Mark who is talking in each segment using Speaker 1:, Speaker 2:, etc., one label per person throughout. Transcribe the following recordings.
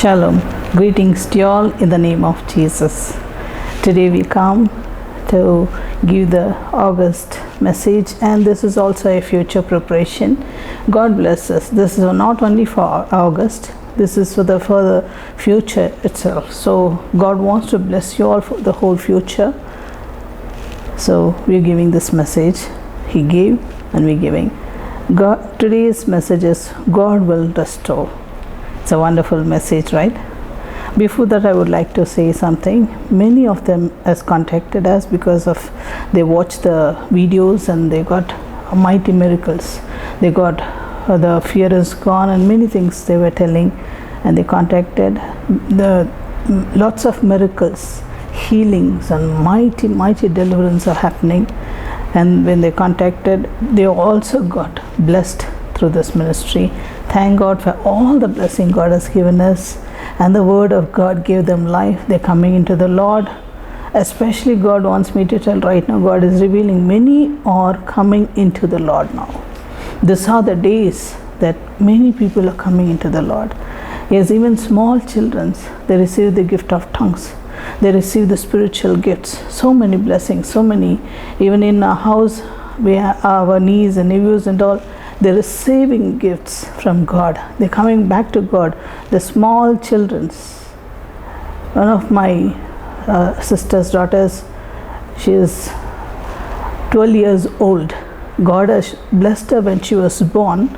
Speaker 1: Shalom. Greetings to you all in the name of Jesus. Today we come to give the August message, and this is also a future preparation. God bless us. This is not only for August, this is for the future itself. So God wants to bless you all for the whole future. So we're giving this message. He gave and we're giving. Today's message is God will restore. It's a wonderful message, right? Before that, I would like to say something. Many of them has contacted us because of they watched the videos and they got mighty miracles. They got the fear is gone and many things they were telling, and they contacted the lots of miracles, healings, and mighty deliverance are happening. And when they contacted, they also got blessed through this ministry. Thank God for all the blessing God has given us, and the word of God gave them life. They're coming into the Lord. Especially God wants me to tell right now, God is revealing many are coming into the Lord now. These are the days that many people are coming into the Lord. Yes, even small children, they receive the gift of tongues. They receive the spiritual gifts. So many blessings, so many. Even in our house, we have our nieces and nephews and all. They're receiving gifts from God. They're coming back to God. The small children. One of my sister's daughters, she is 12 years old. God has blessed her when she was born.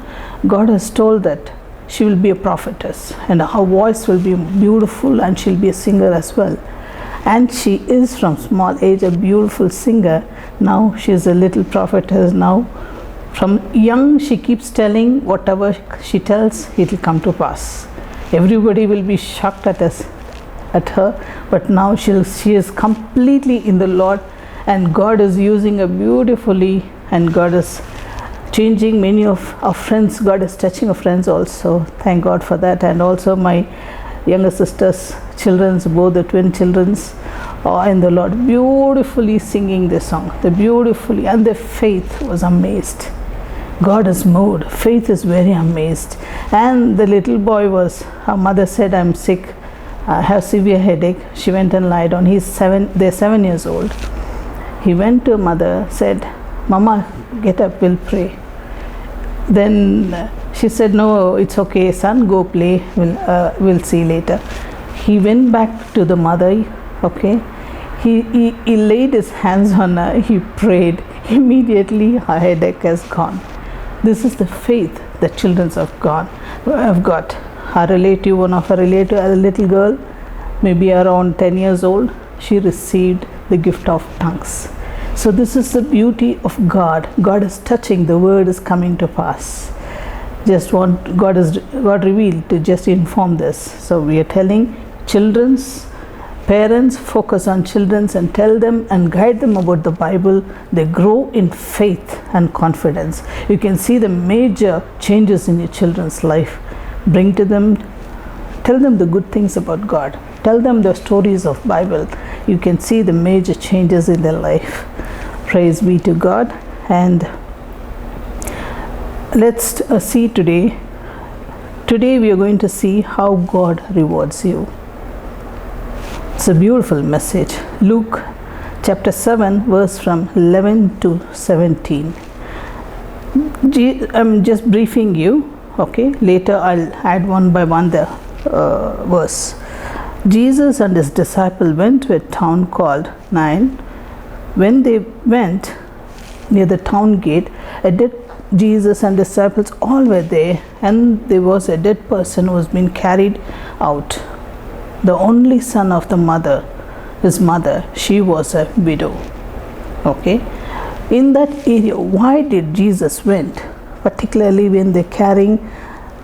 Speaker 1: God has told that she will be a prophetess and her voice will be beautiful and she'll be a singer as well. And she is from small age a beautiful singer. Now she is a little prophetess now. From young, she keeps telling whatever she tells, it will come to pass. Everybody will be shocked at her, but now she is completely in the Lord, and God is using her beautifully, and God is changing many of our friends. God is touching our friends also. Thank God for that. And also my younger sister's children's, both the twin children's, are in the Lord, beautifully singing this song. They beautifully, and their faith was amazed. God is moved. Faith is very amazed. And the little boy her mother said, I'm sick, I have severe headache. She went and lied down. They're 7 years old. He went to mother, said, Mama, get up, we'll pray. Then she said, no, it's okay, son, go play, we'll see later. He went back to the mother, okay. He laid his hands on her, he prayed. Immediately her headache has gone. This is the faith that children of God have got. Her relative, one of her relatives, a little girl, maybe around 10 years old, she received the gift of tongues. So this is the beauty of God. God is touching, the word is coming to pass. God revealed to just inform this. So we are telling children's parents, focus on children and tell them and guide them about the Bible. They grow in faith and confidence. You can see the major changes in your children's life. Bring to them, tell them the good things about God. Tell them the stories of Bible. You can see the major changes in their life. Praise be to God. And let's see today. Today we are going to see how God rewards you. It's a beautiful message. Luke chapter 7 verse from 11 to 17. I'm just briefing you, okay? Later I'll add one by one the verse. Jesus and his disciple went to a town called Nain. When they went near the town gate, Jesus and disciples all were there, and there was a dead person who was being carried out. The only son of his mother, she was a widow. Okay, in that area, why did Jesus went? Particularly when they're carrying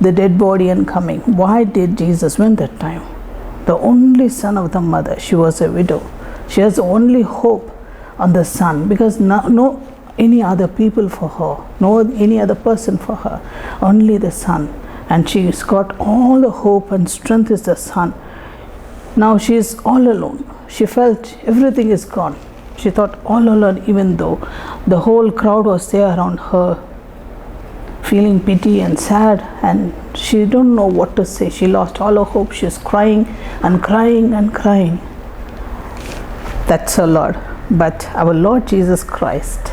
Speaker 1: the dead body and coming, why did Jesus went that time? The only son of the mother, she was a widow. She has only hope on the son, because no any other people for her, no any other person for her, only the son. And she's got all the hope and strength is the son. Now she is all alone. She felt everything is gone. She thought all alone, even though the whole crowd was there around her. feeling pity and sad, and she don't know what to say. She lost all her hope. She's crying and crying and crying. That's her Lord. But our Lord Jesus Christ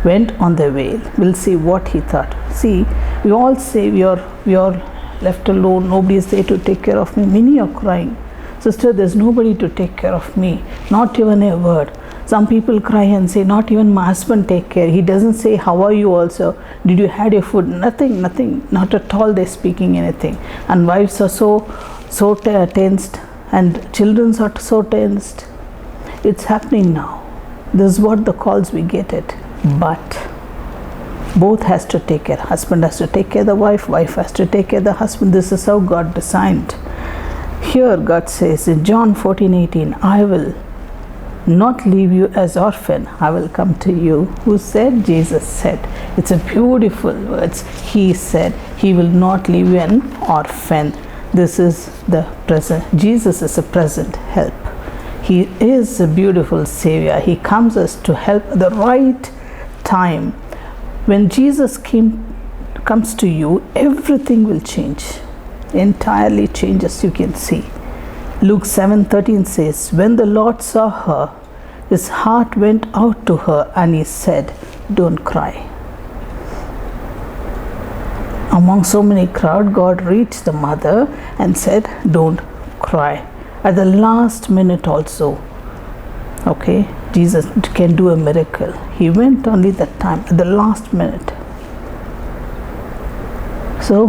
Speaker 1: went on the way. We'll see what he thought. See, we all say we are left alone. Nobody is there to take care of me. Many are crying, sister, there's nobody to take care of me. Not even a word. Some people cry and say, not even my husband take care. He doesn't say, how are you also? Did you had your food? Nothing, not at all they're speaking anything. And wives are so tensed, and children are so tensed. It's happening now. This is what the calls we get it. But both has to take care. Husband has to take care of the wife. Wife has to take care of the husband. This is how God designed. Here God says in John 14:18, I will not leave you as orphan. I will come to you. Who said? Jesus said. It's a beautiful words. He said he will not leave you an orphan. This is the present. Jesus is a present help. He is a beautiful Savior. He comes us to help at the right time. When Jesus comes to you, everything will change. Entirely changes, you can see. Luke 7:13 says, when the Lord saw her, his heart went out to her, and he said, don't cry. Among so many crowd, God reached the mother and said, don't cry. At the last minute also, okay, Jesus can do a miracle. He went only that time, at the last minute. So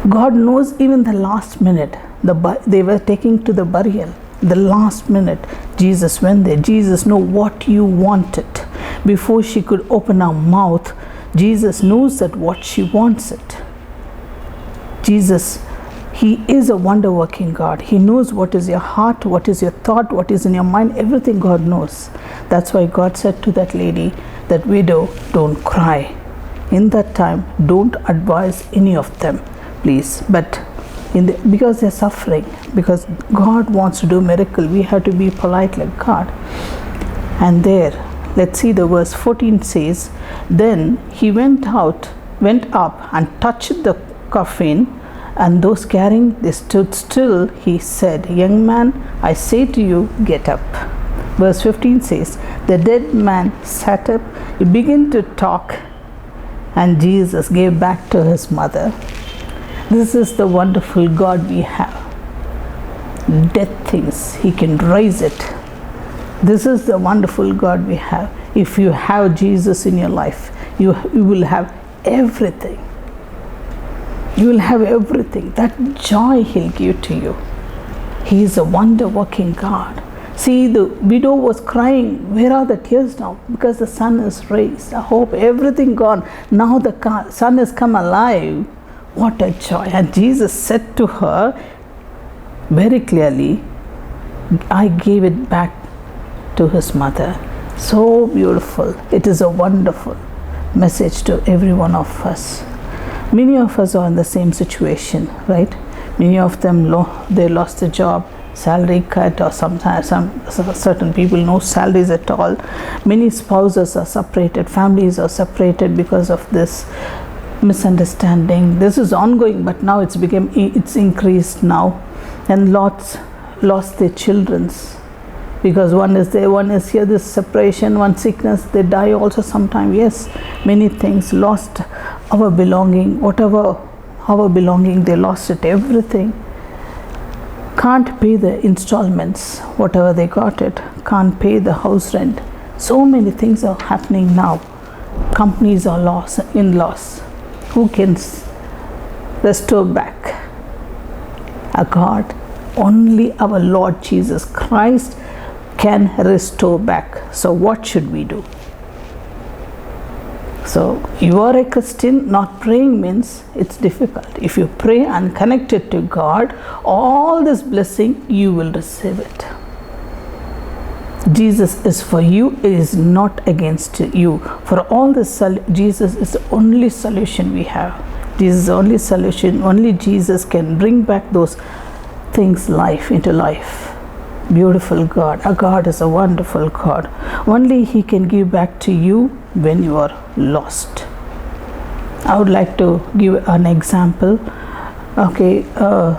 Speaker 1: God knows even the last minute. They were taking to the burial. The last minute, Jesus went there. Jesus knows what you wanted. Before she could open her mouth, Jesus knows that what she wants it. Jesus, he is a wonder-working God. He knows what is your heart, what is your thought, what is in your mind. Everything God knows. That's why God said to that lady, that widow, don't cry. In that time, don't advise any of them, please. But because they're suffering, because God wants to do a miracle, we have to be polite like God. And there, let's see the verse 14 says, then he went up and touched the coffin, and those carrying, they stood still. He said, young man, I say to you, get up. Verse 15 says, the dead man sat up, he began to talk, and Jesus gave back to his mother. This is the wonderful God we have. Dead things, he can raise it. This is the wonderful God we have. If you have Jesus in your life, you will have everything. You will have everything. That joy he'll give to you. He is a wonder-working God. See, the widow was crying. Where are the tears now? Because the sun is raised. I hope everything gone. Now the sun has come alive. What a joy. And Jesus said to her very clearly, I gave it back to his mother. So beautiful. It is a wonderful message to every one of us. Many of us are in the same situation, right? Many of them, they lost their job, salary cut, or sometimes certain people no salaries at all. Many spouses are separated, families are separated because of this misunderstanding. This is ongoing, but now it's increased now, and lots lost their children's, because one is there, one is here. This separation, one sickness, they die also sometime. Yes, many things, lost our belonging, whatever our belonging, they lost it, everything. Can't pay the installments, whatever they got it, can't pay the house rent. So many things are happening now. Companies are in loss. Who can restore back? A God, only our Lord Jesus Christ can restore back. So what should we do? So you are a Christian, not praying means it's difficult. If you pray and connect it to God, all this blessing, you will receive it. Jesus is for you, it is not against you. For all this, Jesus is the only solution we have. Jesus is the only solution. Only Jesus can bring back those things into life. Beautiful God. Our God is a wonderful God. Only he can give back to you when you are lost. I would like to give an example. Okay,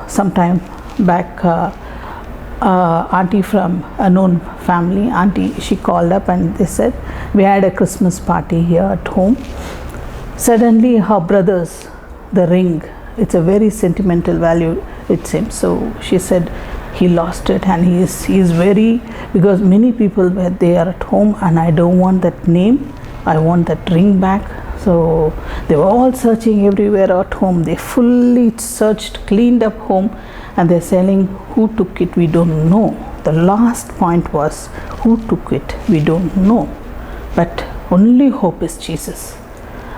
Speaker 1: sometime back, auntie from a known family, auntie, she called up and they said, we had a Christmas party here at home. Suddenly her brother's, the ring, it's a very sentimental value it seems. So she said he lost it, and he is very, because many people were there at home and I don't want that name, I want that ring back. So they were all searching everywhere at home. They fully searched, cleaned up home, and they're saying, who took it, we don't know. The last point was, who took it, we don't know. But only hope is Jesus.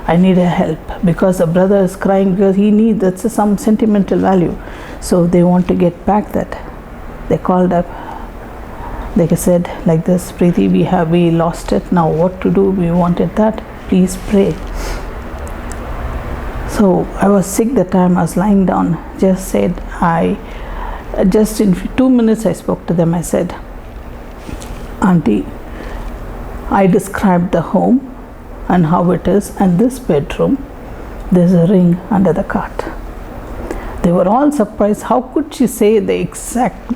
Speaker 1: I need a help, because the brother is crying because he needs, that's some sentimental value. So they want to get back that. They called up. They said like this, Preeti, we lost it. Now what to do? We wanted that. Please pray. So I was sick that time. I was lying down. Just said, just in 2 minutes I spoke to them. I said, Auntie, I described the home and how it is, and this bedroom, there's a ring under the cot. They were all surprised. How could she say the exact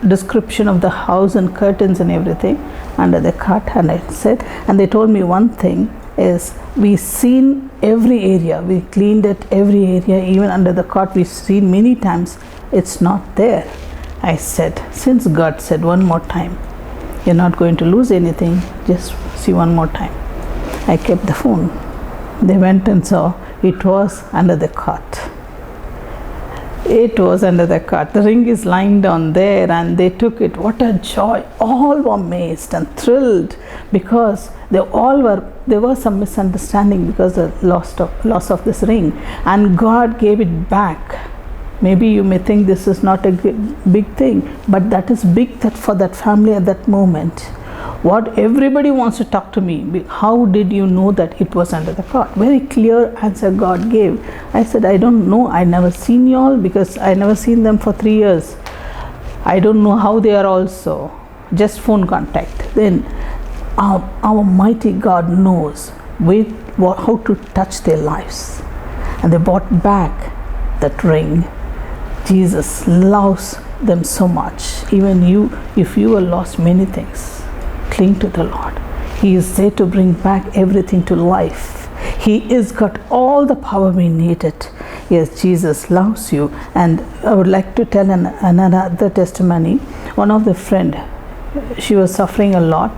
Speaker 1: description of the house and curtains and everything under the cot? And I said, and they told me one thing is, we seen every area, we cleaned it, every area, even under the cot we've seen many times, it's not there. I said, since God said one more time, you're not going to lose anything, just see one more time. I kept the phone. They went and saw, it was under the cot. It was under the cot. The ring is lying down there, and they took it. What a joy. All were amazed and thrilled, because there was some misunderstanding because of the loss of this ring, and God gave it back. Maybe you may think this is not a big thing, but that is big for that family at that moment. What everybody wants to talk to me, how did you know that it was under the cot? Very clear answer God gave. I said, I don't know. I never seen y'all, because I never seen them for 3 years. I don't know how they are also. Just phone contact. Then our mighty God knows how to touch their lives. And they brought back that ring. Jesus loves them so much. Even you, if you have lost many things, cling to the Lord. He is there to bring back everything to life. He is got all the power we needed. Yes, Jesus loves you. And I would like to tell another testimony. One of the friend, she was suffering a lot.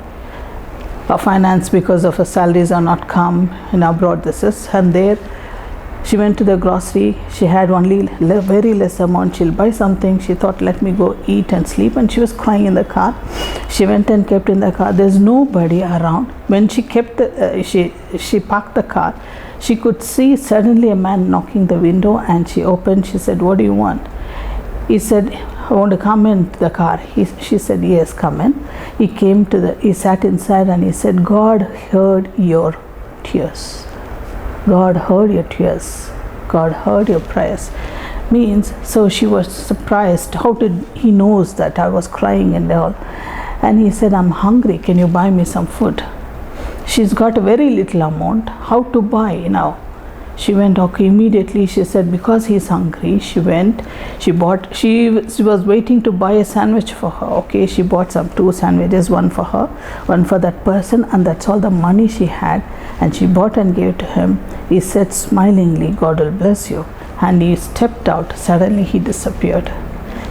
Speaker 1: Her finance, because of her salaries are not come in abroad. This is, and there she went to the grocery. She had only very less amount. She'll buy something. She thought, let me go eat and sleep. And she was crying in the car. She went and kept in the car. There's nobody around. When she kept she parked the car, she could see suddenly a man knocking the window, and she opened. She said, what do you want? He said, I want to come in the car. She said, yes, come in. He sat inside, and he said, God heard your tears. God heard your tears. God heard your prayers. Means, so she was surprised. How did he knows that I was crying and all? And he said, I'm hungry. Can you buy me some food? She's got a very little amount. How to buy now? She went, okay, immediately she said, because he's hungry, she went, she was waiting to buy a sandwich for her. Okay, she bought 2 sandwiches, one for her, one for that person, and that's all the money she had. And she bought and gave to him. He said smilingly, God will bless you. And he stepped out. Suddenly he disappeared.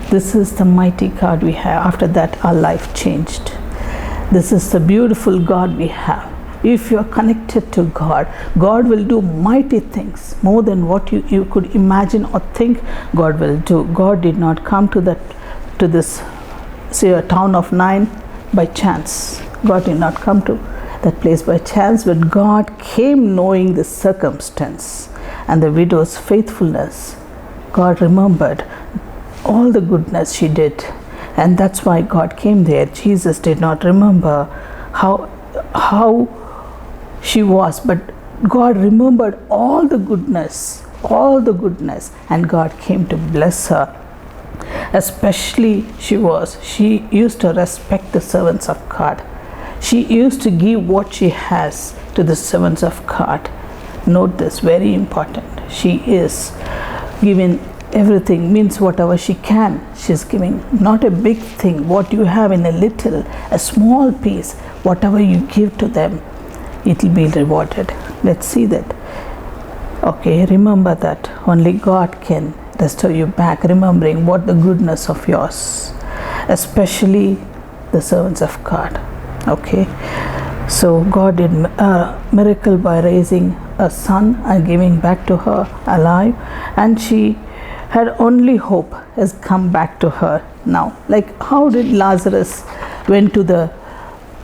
Speaker 1: This is the mighty God we have. After that, our life changed. This is the beautiful God we have. If you are connected to God, God will do mighty things, more than what you could imagine or think God will do. God did not come to this town of 9 by chance. God did not come to that place by chance, but God came knowing the circumstance and the widow's faithfulness. God remembered all the goodness she did, and that's why God came there. Jesus did not remember how she was, but God remembered all the goodness, and God came to bless her. Especially she used to respect the servants of God. She used to give what she has to the servants of God. Note this, very important. She is giving everything, means whatever she can, she's giving. Not a big thing, what you have in a little, a small piece, whatever you give to them, it will be rewarded. Let's see that. Okay, remember that only God can restore you back, remembering what the goodness of yours, especially the servants of God. Okay, so God did a miracle by raising a son and giving back to her alive, and she had only hope has come back to her now. Like how did Lazarus went to the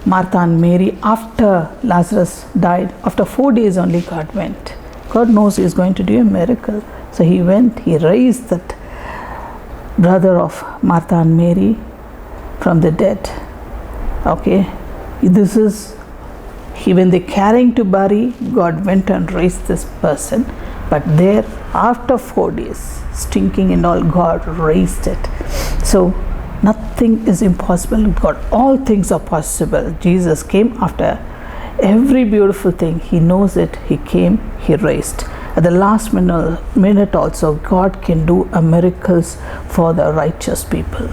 Speaker 1: Martha and Mary after Lazarus died? After 4 days only God went. God knows he is going to do a miracle. So he went, he raised that brother of Martha and Mary from the dead. Okay, this is, when they carrying to bury, God went and raised this person. But there, after 4 days, stinking and all, God raised it. So nothing is impossible with God. All things are possible. Jesus came after every beautiful thing. He knows it. He came, he raised. At the last minute also, God can do a miracles for the righteous people.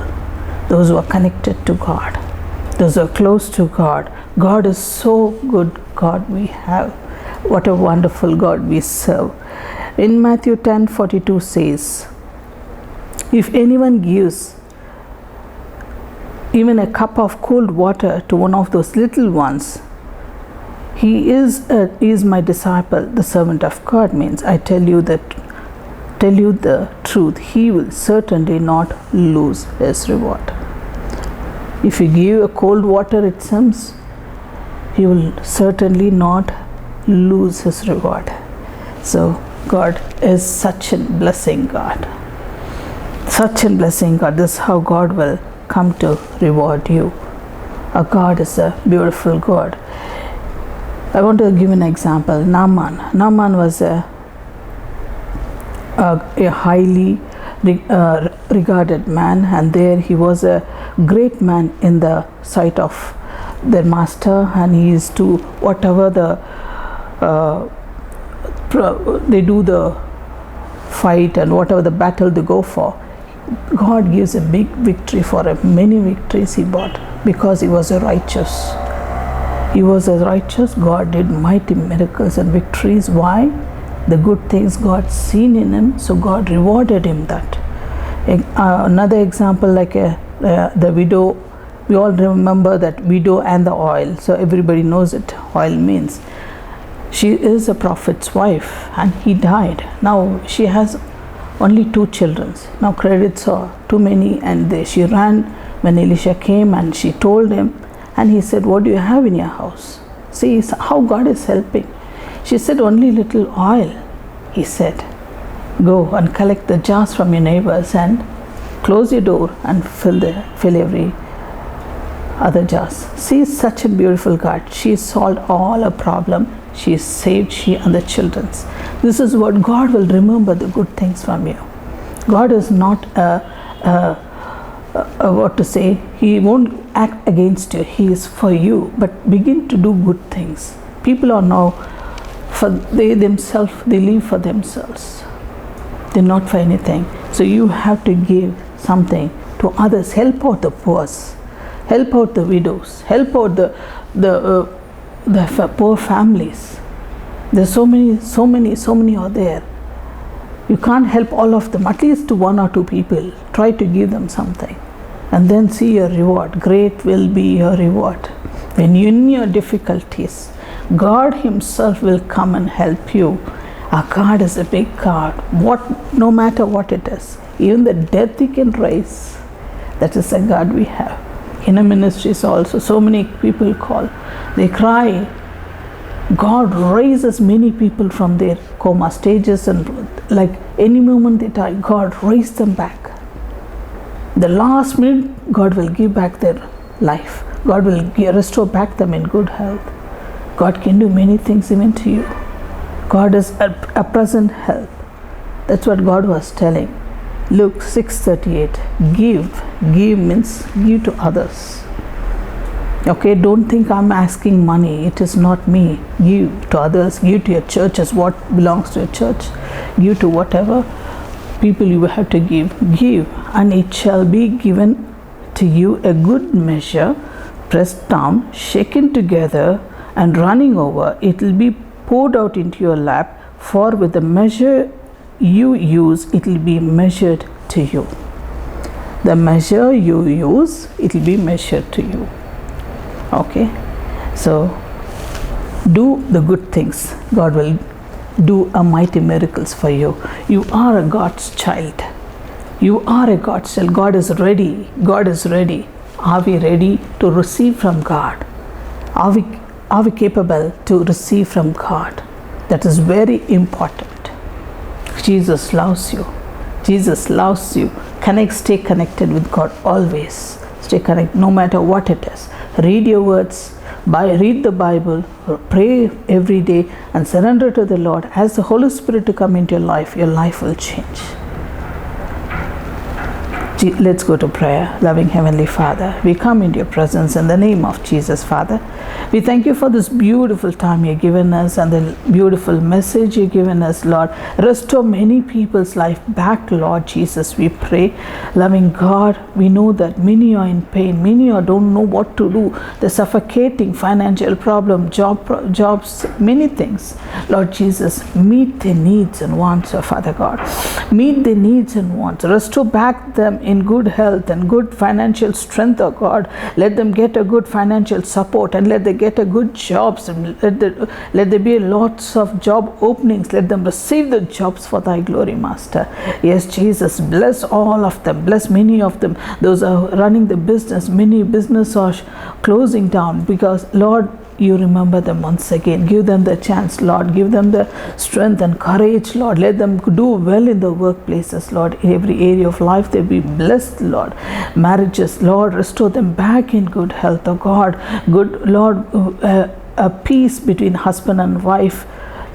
Speaker 1: Those who are connected to God. Those who are close to God. God is so good God we have. What a wonderful God we serve. In Matthew 10:42 says, if anyone gives even a cup of cold water to one of those little ones, he is my disciple. The servant of God means, I tell you the truth, he will certainly not lose his reward. If you give a cold water, it seems, he will certainly not lose his reward. So God is such a blessing God. Such a blessing God. This is how God will come to reward you. Our God is a beautiful God. I want to give an example. Naaman. Naaman was a highly regarded man, and there he was a great man in the sight of their master, and he is to whatever they do the fight and whatever the battle they go for, God gives a big victory for him. Many victories he bought because he was a righteous. He was a righteous. God did mighty miracles and victories. Why? The good things God seen in him, so God rewarded him that. Another example, like the widow. We all remember that widow and the oil. So everybody knows it. Oil means she is a prophet's wife, and he died. Now she has only 2 children. Now credits are too many, and she ran when Elisha came, and she told him, and he said, what do you have in your house? See how God is helping. She said, only little oil. He said, go and collect the jars from your neighbors and close your door and fill every other jars. See, such a beautiful God. She solved all her problem. She saved she and the children's. This is what God will remember, the good things from you. God is not what to say, he won't act against you. He is for you, but begin to do good things. People are now they live for themselves. They're not for anything. So you have to give something to others. Help out the poor, help out the widows, help out the poor families. There's so many are there. You can't help all of them. At least to 1 or 2 people, try to give them something, and then see your reward. Great will be your reward. When you're in your difficulties, God himself will come and help you. Our God is a big God. No matter what it is, even the death he can raise. That is the God we have. In our ministries also, so many people call. They cry. God raises many people from their coma stages, and like any moment they die, God raises them back. The last minute, God will give back their life. God will restore back them in good health. God can do many things even to you. God is a present help. That's what God was telling. Luke 6:38. Give means give to others. Okay, don't think I'm asking money. It is not me. Give to others, give to your churches what belongs to your church, give to whatever people you have to give. Give, and it shall be given to you a good measure, pressed down, shaken together, and running over. It will be poured out into your lap, for with the measure you use, it will be measured to you. The measure you use, it will be measured to you. Okay, so do the good things. God will do a mighty miracles for you. You are a God's child. You are a God's child. God is ready. God is ready. Are we ready to receive from God? Are we capable to receive from God? That is very important. Jesus loves you. Jesus loves you. Stay connected with God always. Stay connected no matter what it is. Read your words, read the Bible, pray every day, and surrender to the Lord. As the Holy Spirit to come into your life will change. Let's go to prayer. Loving Heavenly Father, we come into your presence in the name of Jesus, Father. We thank you for this beautiful time you've given us and the beautiful message you've given us, Lord. Restore many people's life back, Lord Jesus, we pray. Loving God, we know that many are in pain, many don't know what to do. They're suffocating, financial problem, jobs, many things. Lord Jesus, meet their needs and wants, oh Father God. Meet their needs and wants. Restore back them in good health and good financial strength, oh God. Let them get a good financial support, and let them get a good jobs, and let there be lots of job openings. Let them receive the jobs for thy glory, Master. Yes, Jesus, bless all of them. Bless many of them. Those are running the business. Many businesses are closing down because, Lord, you remember them once again. Give them the chance, Lord. Give them the strength and courage, Lord. Let them do well in the workplaces, Lord. In every area of life, they be blessed, Lord. Marriages, Lord, restore them back in good health, oh God. Good, Lord, a peace between husband and wife.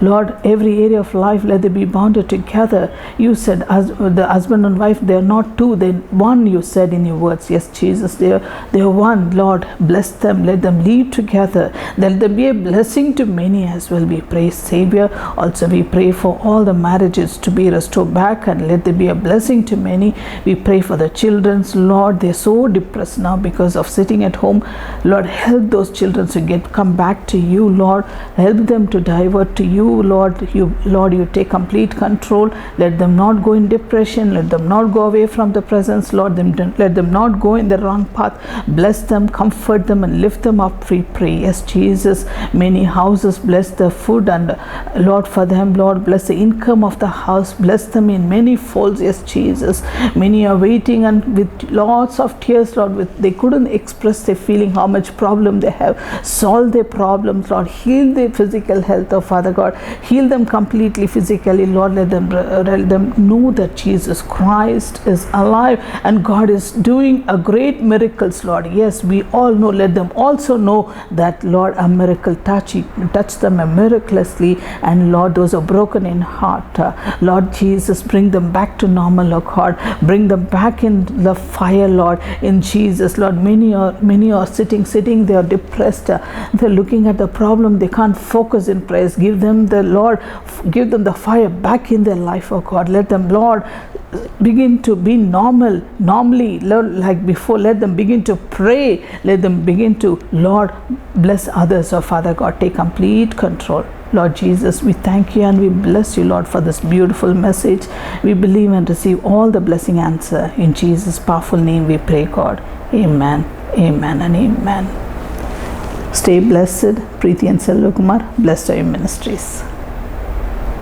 Speaker 1: Lord, every area of life, let them be bonded together. You said, as the husband and wife, they are not two, they are one, you said in your words. Yes, Jesus, they are one. Lord, bless them. Let them live together. Let them be a blessing to many as well. We pray, Savior. Also, we pray for all the marriages to be restored back, and let there be a blessing to many. We pray for the children. Lord, they are so depressed now because of sitting at home. Lord, help those children to come back to you, Lord. Help them to divert to you, Lord. You take complete control. Let them not go in depression. Let them not go away from the presence, Lord. Let them not go in the wrong path. Bless them, comfort them, and lift them up, we pray. Yes, Jesus, many houses, bless the food, and Lord, for them, Lord, bless the income of the house. Bless them in many folds. Yes, Jesus, many are waiting and with lots of tears, Lord, they couldn't express their feeling, how much problem they have. Solve their problems, Lord. Heal their physical health, oh Father God. Heal them completely physically, Lord. Let them know that Jesus Christ is alive and God is doing a great miracles, Lord. Yes, we all know. Let them also know that, Lord, a miracle touch them miraculously, and Lord, those are broken in heart, Lord Jesus, bring them back to normal, oh God. Bring them back in the fire, Lord, in Jesus, Lord. Many are sitting, they are depressed, they're looking at the problem, they can't focus in prayers. Give them the fire back in their life, oh God. Let them, Lord, begin to be normally, Lord, like before. Let them begin to pray. Let them begin to, Lord, bless others, oh Father God. Take complete control. Lord Jesus, we thank you and we bless you, Lord, for this beautiful message. We believe and receive all the blessing answer. In Jesus' powerful name we pray, God. Amen, amen, and amen. Stay blessed. Preeti and Selvakumar, Blessed Are You Ministries.